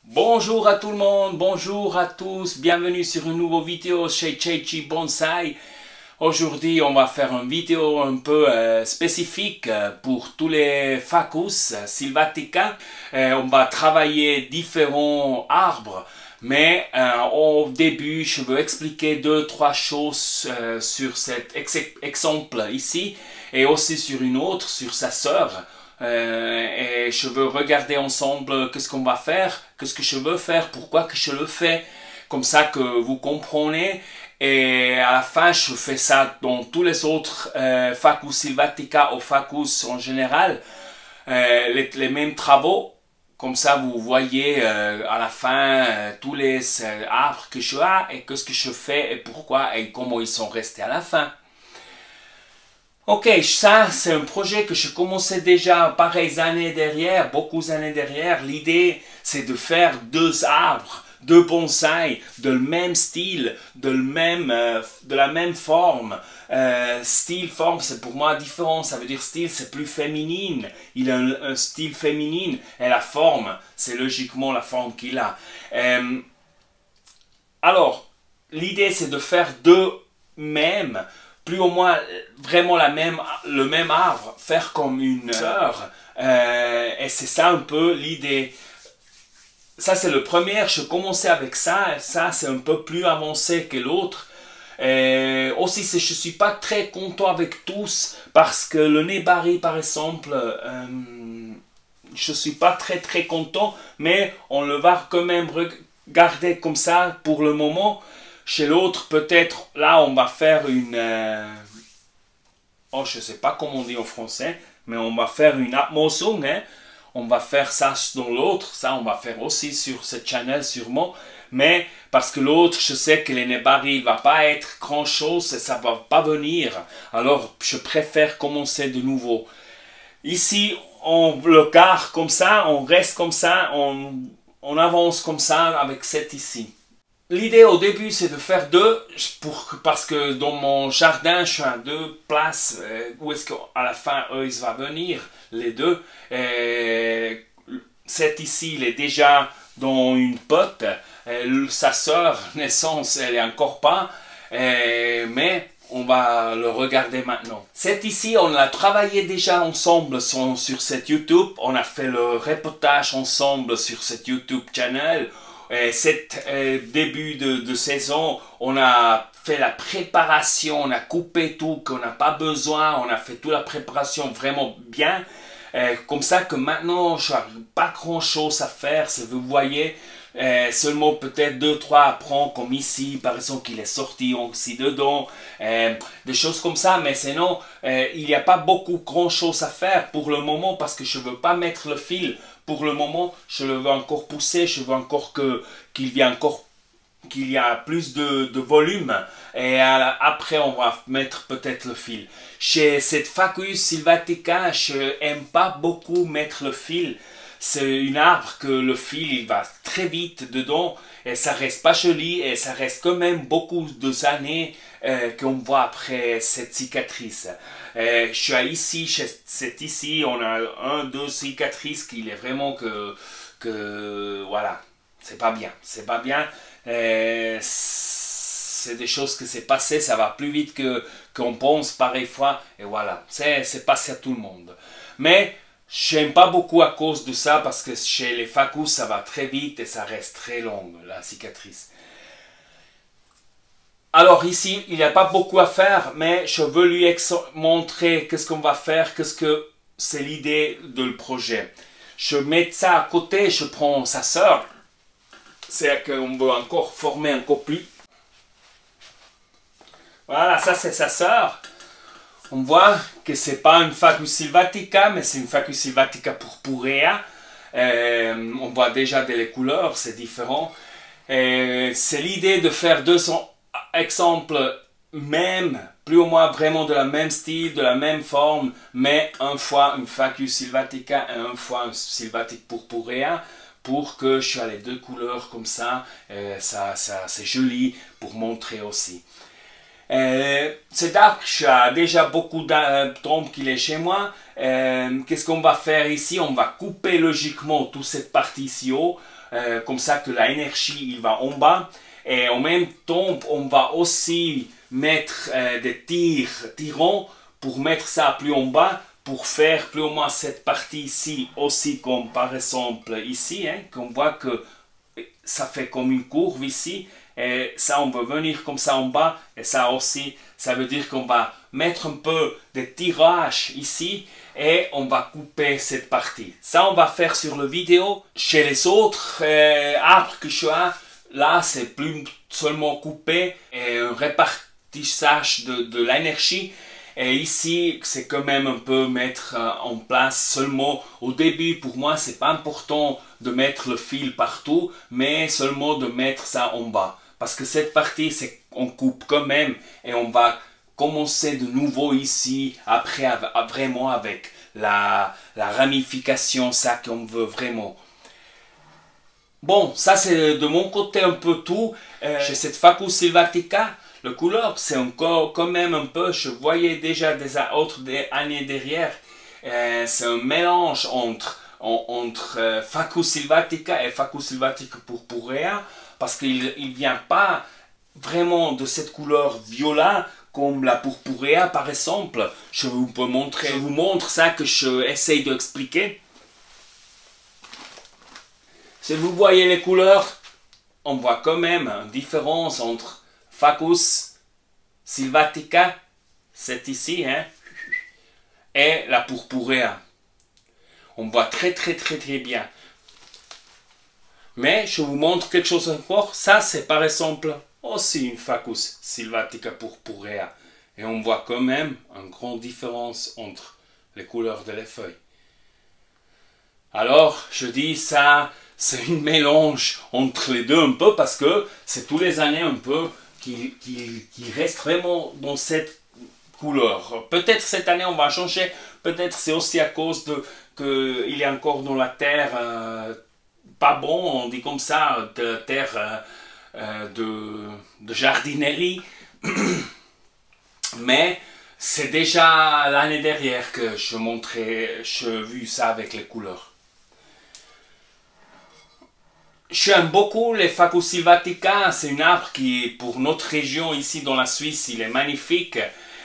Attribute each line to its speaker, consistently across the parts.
Speaker 1: Bonjour à tout le monde, bonjour à tous, bienvenue sur une nouvelle vidéo chez Cheichi Bonsai. Aujourd'hui, on va faire une vidéo un peu spécifique pour tous les Ficus sylvatica. On va travailler différents arbres, mais au début, je veux expliquer deux, trois choses sur cet exemple ici et aussi sur une autre, sur sa sœur. Et je veux regarder ensemble qu'est-ce qu'on va faire, qu'est-ce que je veux faire, pourquoi que je le fais, comme ça que vous comprenez. Et à la fin, je fais ça dans tous les autres Ficus sylvatica ou Ficus en général, les mêmes travaux. Comme ça, vous voyez à la fin tous les arbres que je ai et qu'est-ce que je fais et pourquoi et comment ils sont restés à la fin. Ok, ça c'est un projet que je commençais déjà pareilles années derrière, beaucoup d'années derrière. L'idée c'est de faire deux arbres, deux bonsaïs, de le même style, de la même forme. Style, forme, c'est pour moi différent. Ça veut dire style, c'est plus féminine. Il a un style féminine et la forme, c'est logiquement la forme qu'il a. Alors, l'idée c'est de faire deux mêmes. Plus ou moins vraiment le même arbre, faire comme une sœur. Et c'est ça un peu l'idée. Ça c'est le premier, je commençais avec ça, et ça c'est un peu plus avancé que l'autre. Aussi, je ne suis pas très content avec tous, parce que le Nebari par exemple, je ne suis pas très content, mais on le va quand même regarder comme ça pour le moment. Chez l'autre, peut-être, là, on va faire une... oh, je ne sais pas comment on dit en français, mais on va faire une atmosung, hein. On va faire ça dans l'autre, ça, on va faire aussi sur cette channel, sûrement. Mais, parce que l'autre, je sais que les Nebari, il ne va pas être grand-chose, et ça ne va pas venir. Alors, je préfère commencer de nouveau. Ici, on le garde comme ça, on reste comme ça, on avance comme ça avec cette ici. L'idée au début c'est de faire deux, parce que dans mon jardin je suis à deux places où est-ce qu'à la fin eux ils vont venir, les deux. Cet ici il est déjà dans une pote, sa sœur naissance elle est encore pas, mais on va le regarder maintenant. Cet ici, on l'a travaillé déjà ensemble sur cette YouTube. On a fait le reportage ensemble sur cette YouTube channel. Cet début de saison, on a fait la préparation, on a coupé tout qu'on n'a pas besoin, on a fait toute la préparation vraiment bien. Comme ça que maintenant, je n'ai pas grand chose à faire, si vous voyez. Seulement peut-être 2-3 apprendre comme ici, par exemple qu'il est sorti aussi dedans, des choses comme ça, mais sinon il n'y a pas beaucoup grand chose à faire pour le moment parce que je ne veux pas mettre le fil. Pour le moment, je le veux encore pousser, je veux encore qu'il y a plus de volume et après on va mettre peut-être le fil. Chez cette Ficus sylvatica, je n'aime pas beaucoup mettre le fil. C'est une arbre que le fil il va très vite dedans et ça reste pas joli et ça reste quand même beaucoup d'années qu'on voit après cette cicatrice. Je suis ici, ici, on a deux cicatrices qui est vraiment voilà, c'est pas bien, c'est pas bien. C'est des choses que c'est passé, ça va plus vite qu'on pense parfois et voilà, c'est passé à tout le monde. Mais j'aime pas beaucoup à cause de ça parce que chez les Ficus ça va très vite et ça reste très long la cicatrice. Alors ici il n'y a pas beaucoup à faire mais je veux lui montrer qu'est-ce qu'on va faire, qu'est-ce que c'est l'idée du projet. Je mets ça à côté, je prends sa sœur, c'est qu'on veut encore former encore plus. Voilà, ça c'est sa sœur. On voit que c'est pas une Ficus sylvatica, mais c'est une Ficus sylvatica purpurea. On voit déjà les couleurs, c'est différent. C'est l'idée de faire deux exemples même, plus ou moins vraiment de la même style, de la même forme, mais une fois une Ficus sylvatica et une fois une sylvatic purpurea, pour que je ai les deux couleurs comme ça, c'est joli pour montrer aussi. Cet arbre, j'ai déjà beaucoup de tombes qu'il est chez moi. Qu'est-ce qu'on va faire ici? On va couper logiquement toute cette partie ici haut, comme ça que l'énergie il va en bas. Et en même temps, on va aussi mettre des tirants pour mettre ça plus en bas, pour faire plus ou moins cette partie ici aussi, comme par exemple ici, hein, qu'on voit que ça fait comme une courbe ici. Et ça, on va venir comme ça en bas. Et ça aussi, ça veut dire qu'on va mettre un peu de tirage ici. Et on va couper cette partie. Ça, on va faire sur la vidéo. Chez les autres arbres que je ai, là, c'est plus seulement couper et un répartissage de l'énergie. Et ici, c'est quand même un peu mettre en place seulement au début. Pour moi, c'est pas important de mettre le fil partout, mais seulement de mettre ça en bas. Parce que cette partie, on coupe quand même et on va commencer de nouveau ici, après vraiment avec la ramification, ça qu'on veut vraiment. Bon, ça c'est de mon côté un peu tout. Chez cette Facus sylvatica, le couleur c'est encore quand même un peu, je voyais déjà des autres années derrière, c'est un mélange entre Facus sylvatica et Facus sylvatica purpurea, parce qu'il ne vient pas vraiment de cette couleur violet comme la purpurea par exemple. Je vous montre ça que je essaye d'expliquer. Si vous voyez les couleurs, on voit quand même une différence entre Facus sylvatica, c'est ici, hein, et la purpurea. On voit très bien. Mais je vous montre quelque chose encore. Ça, c'est par exemple aussi une Facus sylvatica purpurea. Et on voit quand même une grande différence entre les couleurs de les feuilles. Alors, je dis ça, c'est un mélange entre les deux un peu parce que c'est tous les années un peu qui reste vraiment dans cette couleur. Peut-être cette année on va changer, peut-être c'est aussi à cause de qu'il est encore dans la terre pas bon, on dit comme ça, de la terre de jardinerie. Mais c'est déjà l'année dernière que je vu ça avec les couleurs. J'aime beaucoup les Facus sylvatica, c'est un arbre qui, pour notre région ici dans la Suisse, il est magnifique.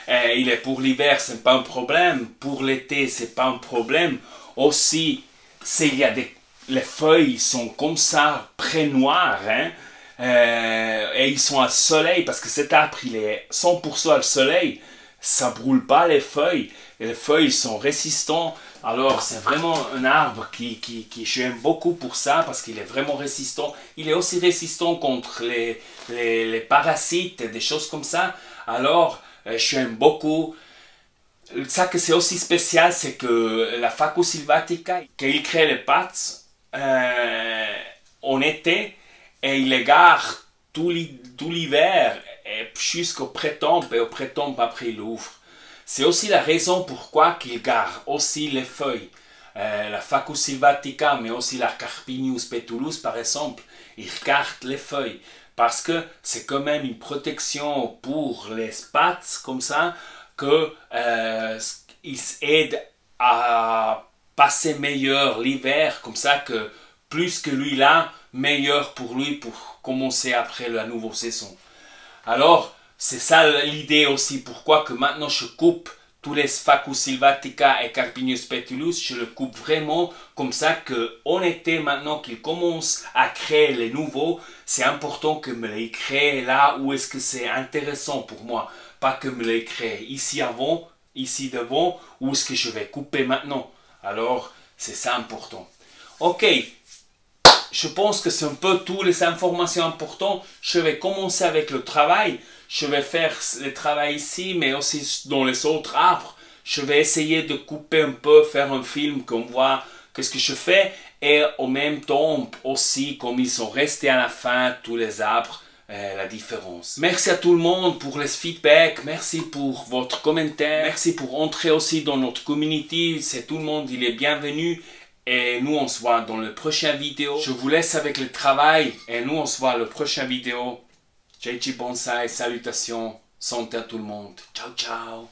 Speaker 1: Il est pour l'hiver, c'est pas un problème. Pour l'été, c'est pas un problème. Aussi, les feuilles sont comme ça, près noires, hein? Et ils sont à soleil, parce que cet arbre, il est 100% au soleil. Ça brûle pas les feuilles. Et les feuilles sont résistants. Alors, c'est vraiment un arbre qui j'aime beaucoup pour ça, parce qu'il est vraiment résistant. Il est aussi résistant contre les parasites et des choses comme ça. Alors, j'aime beaucoup. Ça que c'est aussi spécial, c'est que la Facus sylvatica, qu'il crée les pattes en été, et il les garde tout l'hiver jusqu'au printemps, et au printemps après il ouvre. C'est aussi la raison pourquoi qu'il garde aussi les feuilles. La Facus sylvatica, mais aussi la Carpinius petulus par exemple, il garde les feuilles. Parce que c'est quand même une protection pour les pattes, comme ça, qu'ils aident à passer meilleur l'hiver, comme ça que plus que lui là, meilleur pour lui pour commencer après la nouvelle saison. Alors, c'est ça l'idée aussi, pourquoi que maintenant je coupe tous les Facus sylvatica et Carpinius petulus, je le coupe vraiment comme ça qu'en été, maintenant qu'il commence à créer les nouveaux, c'est important que me les crée là où est-ce que c'est intéressant pour moi, pas que me les crée ici avant, ici devant, où est-ce que je vais couper maintenant. Alors, c'est ça important. Ok. Je pense que c'est un peu toutes les informations importantes. Je vais commencer avec le travail. Je vais faire le travail ici, mais aussi dans les autres arbres. Je vais essayer de couper un peu, faire un film qu'on voit qu'est-ce que je fais. Et en même temps aussi, comme ils sont restés à la fin, tous les arbres, la différence. Merci à tout le monde pour les feedbacks. Merci pour votre commentaire. Merci pour entrer aussi dans notre community. C'est tout le monde, il est bienvenu. Et nous, on se voit dans le prochain vidéo. Je vous laisse avec le travail. Et nous, on se voit dans le prochain vidéo. JG Bonsai, salutations. Santé à tout le monde. Ciao, ciao.